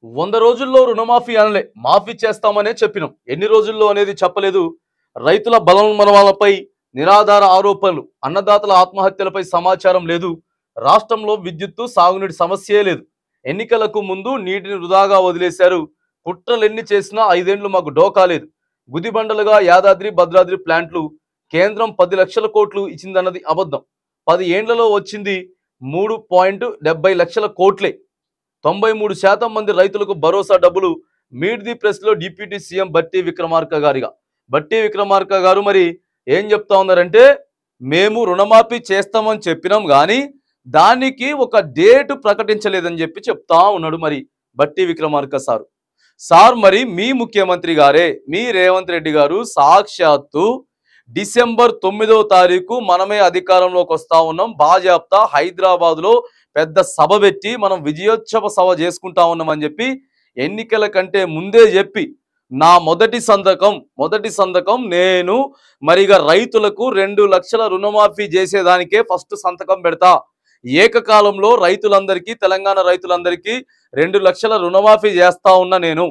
100 రోజుల్లో రుణమాఫీ అనలే. మాఫీ చేస్తామనే చెప్పినాం. ఎన్ని రోజుల్లో అనేది చెప్పలేదు. రైతుల బలవన్మరణాలపై నిరాధార ఆరోపణలు, అన్నదాతల ఆత్మహత్యలపై సమాచారం లేదు. రాష్ట్రంలో విద్యుత్తు, సాగునీటి సమస్యే లేదు. ఎన్నికలకు ముందు నీటిని వృధాగా వదిలేశారు. కుట్రలెన్ని చేసినా 5 ఏళ్లు మాకు డోకా లేదు. గుదిబండలుగా యాదాద్రి, భద్రాద్రి ప్లాంట్లు. కేంద్రం 10 లక్షల కోట్లు ఇచ్చిందన్నది అబద్ధం. 10 ఏండ్లలో వచ్చింది 3.70 లక్షల కోట్లే. 93% మంది రైతులకు భరోసా డబ్బులు. మీట్ ది ప్రెస్ లో డిప్యూటీ సీఎం బట్టి విక్రమార్క గారు మరి ఏం చెప్తా ఉన్నారంటే, మేము రుణమాఫీ చేస్తామని చెప్పినాం కానీ దానికి ఒక డేట్ ప్రకటించలేదని చెప్పి చెప్తా ఉన్నాడు మరి బట్టి విక్రమార్క సార్ మరి మీ ముఖ్యమంత్రి గారే, మీ రేవంత్ రెడ్డి గారు సాక్షాత్తు డిసెంబర్ 9వ తారీఖు మనమే అధికారంలోకి వస్తా ఉన్నాం, బాజాప్తా హైదరాబాద్ లో పెద్ద సభ పెట్టి మనం విజయోత్సవ సభ చేసుకుంటా ఉన్నామని చెప్పి ఎన్నికల కంటే ముందే చెప్పి, నా మొదటి సంతకం నేను మరిగా రైతులకు 2 లక్షల రుణమాఫీ చేసేదానికే ఫస్ట్ సంతకం పెడతా. ఏకకాలంలో రైతులందరికీ, తెలంగాణ రైతులందరికీ 2 లక్షల రుణమాఫీ చేస్తా ఉన్నా నేను.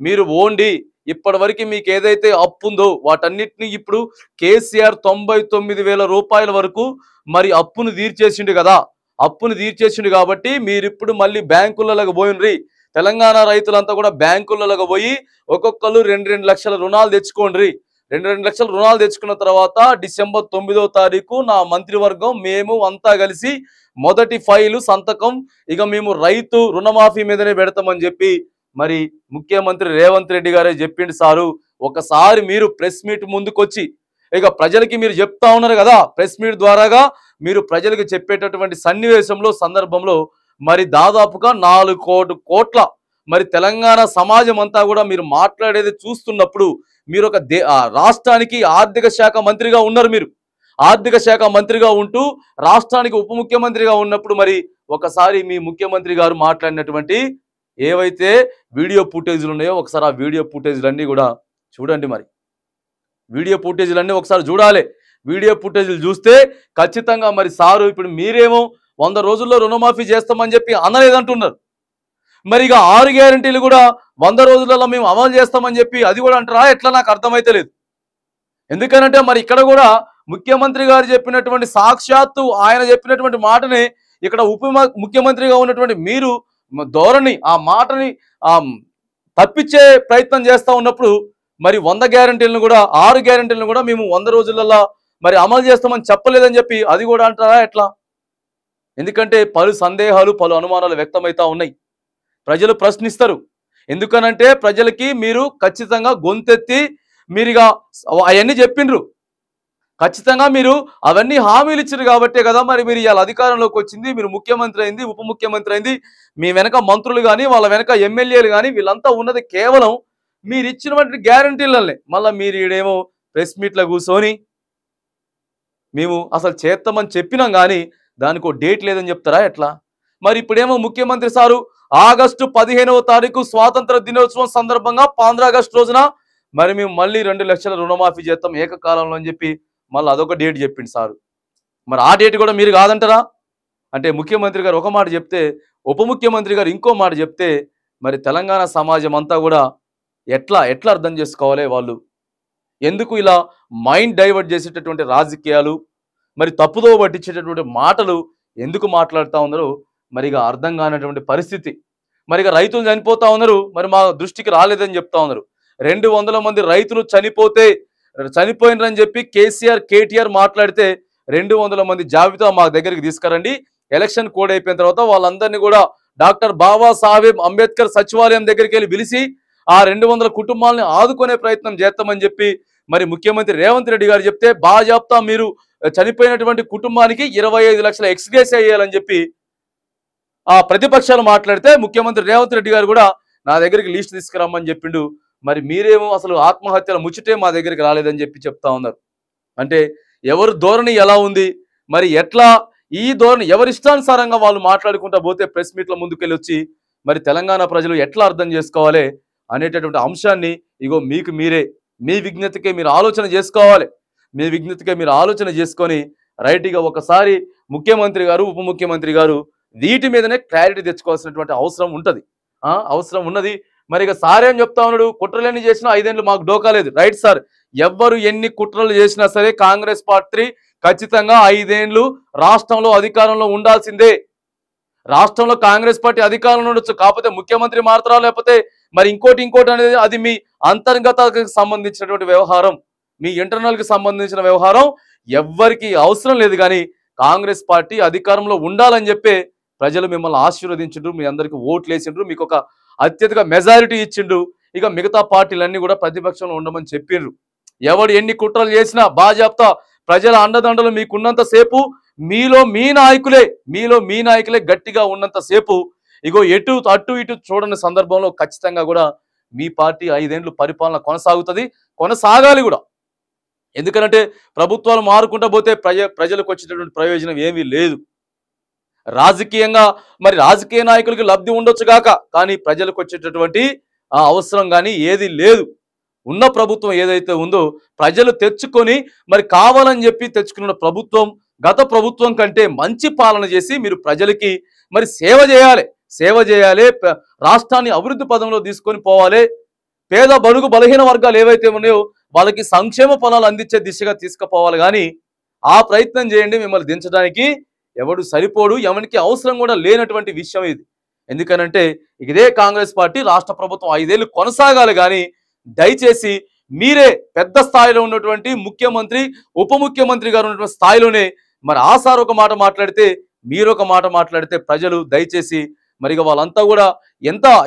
మీరు ఓండి. ఇప్పటి వరకు మీకు ఏదైతే అప్పు ఉందో వాటన్నిటిని ఇప్పుడు కేసీఆర్ 99,000 రూపాయల వరకు మరి అప్పును తీర్చేసిండు కదా. అప్పును తీర్చేసిండు కాబట్టి మీరిప్పుడు మళ్ళీ బ్యాంకులలోకి పోయినరి. తెలంగాణ రైతులంతా కూడా బ్యాంకులలోకి పోయి ఒక్కొక్కరు 2 లక్షల రుణాలు తెచ్చుకోండి. 2 లక్షల రుణాలు తెచ్చుకున్న తర్వాత డిసెంబర్ 9వ తారీఖు నా మంత్రివర్గం మేము అంతా కలిసి మొదటి ఫైలు సంతకం ఇక మేము రైతు రుణమాఫీ మీదనే పెడతామని చెప్పి మరి ముఖ్యమంత్రి రేవంత్ రెడ్డి గారే చెప్పిండు సారు. ఒకసారి మీరు ప్రెస్ మీట్ ముందుకొచ్చి ఇక ప్రజలకి మీరు చెప్తా ఉన్నారు కదా, ప్రెస్ మీట్ ద్వారాగా మీరు ప్రజలకు చెప్పేటటువంటి సందర్భంలో మరి దాదాపుగా 4 కోట్ల మరి తెలంగాణ సమాజం అంతా కూడా మీరు మాట్లాడేది చూస్తున్నప్పుడు, మీరు ఒక రాష్ట్రానికి ఆర్థిక శాఖ మంత్రిగా ఉన్నారు. మీరు ఆర్థిక శాఖ మంత్రిగా ఉంటూ రాష్ట్రానికి ఉప ముఖ్యమంత్రిగా ఉన్నప్పుడు మరి ఒకసారి మీ ముఖ్యమంత్రి గారు మాట్లాడినటువంటి ఏవైతే వీడియో ఫుటేజ్లు ఉన్నాయో ఒకసారి ఆ వీడియో ఫుటేజ్లన్నీ కూడా చూడండి. మరి వీడియో ఫుటేజ్లన్నీ ఒకసారి చూడాలి. వీడియో ఫుటేజ్లు చూస్తే ఖచ్చితంగా మరి సారు ఇప్పుడు మీరేమో 100 రోజుల్లో రుణమాఫీ చేస్తామని చెప్పి అనలేదంటున్నారు. మరి ఇక 6 గ్యారెంటీలు కూడా 100 రోజులలో మేము అమలు చేస్తామని చెప్పి అది కూడా అంటారా? ఎట్లా నాకు అర్థమైతే లేదు. ఎందుకనంటే మరి ఇక్కడ కూడా ముఖ్యమంత్రి గారు చెప్పినటువంటి సాక్షాత్తు ఆయన చెప్పినటువంటి మాటని ఇక్కడ ఉప ముఖ్యమంత్రిగా ఉన్నటువంటి మీరు ధోరణి ఆ మాటని తప్పించే ప్రయత్నం చేస్తూ ఉన్నప్పుడు మరి 100 గ్యారెంటీలను కూడా 6 గ్యారెంటీలను కూడా మేము 100 రోజులలో మరి అమలు చేస్తామని చెప్పలేదని చెప్పి అది కూడా అంటారా ఎట్లా? ఎందుకంటే పలు సందేహాలు, పలు అనుమానాలు వ్యక్తమవుతా ఉన్నాయి. ప్రజలు ప్రశ్నిస్తారు. ఎందుకనంటే ప్రజలకి మీరు ఖచ్చితంగా గొంతెత్తి మీరుగా అవన్నీ చెప్పిండ్రు. ఖచ్చితంగా మీరు అవన్నీ హామీలు ఇచ్చారు కాబట్టే కదా మరి మీరు ఇవాళ అధికారంలోకి వచ్చింది, మీరు ముఖ్యమంత్రి అయింది, ఉప ముఖ్యమంత్రి అయింది. మీ వెనక మంత్రులు కానీ వాళ్ళ వెనక ఎమ్మెల్యేలు కానీ వీళ్ళంతా ఉన్నది కేవలం మీరు ఇచ్చినటువంటి గ్యారంటీలనే. మళ్ళీ మీరు ఈడేమో ప్రెస్ మీట్లో కూర్చొని మేము అసలు చేస్తామని చెప్పినాం కానీ దానికి డేట్ లేదని చెప్తారా ఎట్లా? మరి ఇప్పుడేమో ముఖ్యమంత్రి సారు ఆగస్టు 15వ తారీఖు స్వాతంత్ర దినోత్సవం సందర్భంగా 15 ఆగస్టు రోజున మరి మేము మళ్ళీ 2 లక్షల రుణమాఫీ చేస్తాం ఏకకాలంలో అని చెప్పి మళ్ళీ అదొక డేట్ చెప్పింది సారు. మరి ఆ డేట్ కూడా మీరు కాదంటారా? అంటే ముఖ్యమంత్రి గారు ఒక మాట చెప్తే ఉప ముఖ్యమంత్రి గారు ఇంకో మాట చెప్తే మరి తెలంగాణ సమాజం అంతా కూడా ఎట్లా అర్థం చేసుకోవాలి? వాళ్ళు ఎందుకు ఇలా మైండ్ డైవర్ట్ చేసేటటువంటి రాజకీయాలు, మరి తప్పుదో పట్టించేటటువంటి మాటలు ఎందుకు మాట్లాడుతూ ఉన్నారు మరి ఇక అర్థం కానటువంటి పరిస్థితి. మరి ఇక రైతులు చనిపోతా ఉన్నారు, మరి మా దృష్టికి రాలేదని చెప్తా ఉన్నారు. 200 మంది రైతులు చనిపోయినరని చెప్పి కేటీఆర్ మాట్లాడితే 200 మంది జాబితా మా దగ్గరికి తీసుకురండి, ఎలక్షన్ కోడ్ అయిపోయిన తర్వాత వాళ్ళందరినీ కూడా డాక్టర్ బాబాసాహెబ్ అంబేద్కర్ సచివాలయం దగ్గరికి వెళ్ళి పిలిచి ఆ 200 కుటుంబాలని ఆదుకునే ప్రయత్నం చేస్తామని చెప్పి మరి ముఖ్యమంత్రి రేవంత్ రెడ్డి గారు చెప్తే బాజాప్తా మీరు చనిపోయినటువంటి కుటుంబానికి 25 లక్షల ఎక్స్గ్రేస్ అయ్యాలని చెప్పి ఆ ప్రతిపక్షాలు మాట్లాడితే ముఖ్యమంత్రి రేవంత్ రెడ్డి గారు కూడా నా దగ్గరికి లిస్ట్ తీసుకురమ్మని చెప్పిండు. మరి మీరేమో అసలు ఆత్మహత్యల ముచ్చటే మా దగ్గరికి రాలేదని చెప్పి చెప్తా ఉన్నారు. అంటే ఎవరు ధోరణి ఎలా ఉంది, మరి ఎట్లా ఈ ధోరణి ఎవరిష్టానుసారంగా వాళ్ళు మాట్లాడుకుంటా పోతే ప్రెస్ మీట్ల ముందుకెళ్ళి వచ్చి మరి తెలంగాణ ప్రజలు ఎట్లా అర్థం చేసుకోవాలి అనేటటువంటి అంశాన్ని ఇగో మీకు మీరే మీ విజ్ఞతకే మీరు ఆలోచన చేసుకోవాలి. మీ విజ్ఞతకే మీరు ఆలోచన చేసుకొని రైట్గా ఒకసారి ముఖ్యమంత్రి గారు, ఉప ముఖ్యమంత్రి గారు వీటి మీదనే క్లారిటీ తెచ్చుకోవాల్సినటువంటి అవసరం ఉంటుంది. అవసరం ఉన్నది. మరి ఇక సార్ ఏం చెప్తా ఉన్నాడు, కుట్రలన్నీ చేసినా 5 ఏళ్ళు మాకు డోకా లేదు. రైట్ సార్, ఎవ్వరు ఎన్ని కుట్రలు చేసినా సరే కాంగ్రెస్ పార్టీ ఖచ్చితంగా 5 ఏళ్ళు రాష్ట్రంలో అధికారంలో ఉండాల్సిందే. రాష్ట్రంలో కాంగ్రెస్ పార్టీ అధికారంలో ఉండొచ్చు, కాకపోతే ముఖ్యమంత్రి మాత్రం లేకపోతే మరి ఇంకోటి అనేది అది మీ అంతర్గతకు సంబంధించినటువంటి వ్యవహారం, మీ ఇంటర్నల్ కి సంబంధించిన వ్యవహారం. ఎవ్వరికి అవసరం లేదు. కానీ కాంగ్రెస్ పార్టీ అధికారంలో ఉండాలని చెప్పే ప్రజలు మిమ్మల్ని ఆశీర్వదించిండ్రు, మీ అందరికి ఓట్లు వేసిండ్రు, మీకు ఒక అత్యధిక మెజారిటీ ఇచ్చిండు. ఇక మిగతా పార్టీలన్నీ కూడా ప్రతిపక్షంలో ఉండమని చెప్పిండ్రు. ఎవడు ఎన్ని కుట్రలు చేసినా బాజాప్తా ప్రజల అండదండలు మీకున్నంత సేపు, మీలో మీ నాయకులే గట్టిగా ఉన్నంత సేపు, ఇగో అటు ఇటు చూడని సందర్భంలో ఖచ్చితంగా కూడా మీ పార్టీ 5 ఏళ్ళు పరిపాలన కొనసాగాలి కూడా. ఎందుకంటే ప్రభుత్వాలు మారుకుంటూ పోతే ప్రజలకు వచ్చేటటువంటి ప్రయోజనం ఏమీ లేదు. రాజకీయంగా మరి రాజకీయ నాయకులకి లబ్ధి ఉండొచ్చు గాక, కానీ ప్రజలకు వచ్చేటటువంటి అవసరం కానీ ఏది లేదు. ఉన్న ప్రభుత్వం ఏదైతే ఉందో ప్రజలు తెచ్చుకొని మరి కావాలని చెప్పి తెచ్చుకున్న ప్రభుత్వం గత ప్రభుత్వం కంటే మంచి పాలన చేసి మీరు ప్రజలకి మరి సేవ చేయాలి, రాష్ట్రాన్ని అభివృద్ధి పదంలో తీసుకొని పోవాలి. పేద బడుగు బలహీన వర్గాలు ఏవైతే ఉన్నాయో వాళ్ళకి సంక్షేమ ఫలాలు అందించే దిశగా తీసుకుపోవాలి. కానీ ఆ ప్రయత్నం చేయండి. మిమ్మల్ని దించడానికి ఎవడు సరిపోడు, ఎవరికి అవసరం కూడా లేనటువంటి విషయం ఇది. ఎందుకనంటే ఇదే కాంగ్రెస్ పార్టీ రాష్ట్ర ప్రభుత్వం 5 ఏళ్ళు కొనసాగాలి. కానీ దయచేసి మీరే పెద్ద స్థాయిలో ఉన్నటువంటి ముఖ్యమంత్రి, ఉప ముఖ్యమంత్రి గారు ఉన్నటువంటి స్థాయిలోనే మరి ఆ సార్ ఒక మాట మాట్లాడితే, మీరు ఒక మాట మాట్లాడితే ప్రజలు దయచేసి మరి ఇక వాళ్ళంతా కూడా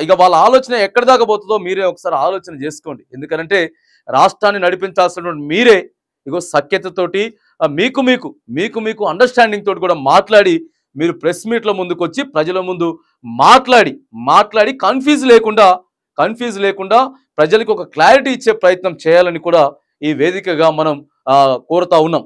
ఇక వాళ్ళ ఆలోచన ఎక్కడి దాకా పోతుందో మీరే ఒకసారి ఆలోచన చేసుకోండి. ఎందుకంటే రాష్ట్రాన్ని నడిపించాల్సినటువంటి మీరే ఇగో సఖ్యతతోటి మీకు అండర్స్టాండింగ్ తోటి కూడా మాట్లాడి మీరు ప్రెస్ మీట్ల ముందుకు వచ్చి ప్రజల ముందు మాట్లాడి కన్ఫ్యూజ్ లేకుండా ప్రజలకు ఒక క్లారిటీ ఇచ్చే ప్రయత్నం చేయాలని కూడా ఈ వేదికగా మనం కోరుతా ఉన్నాం.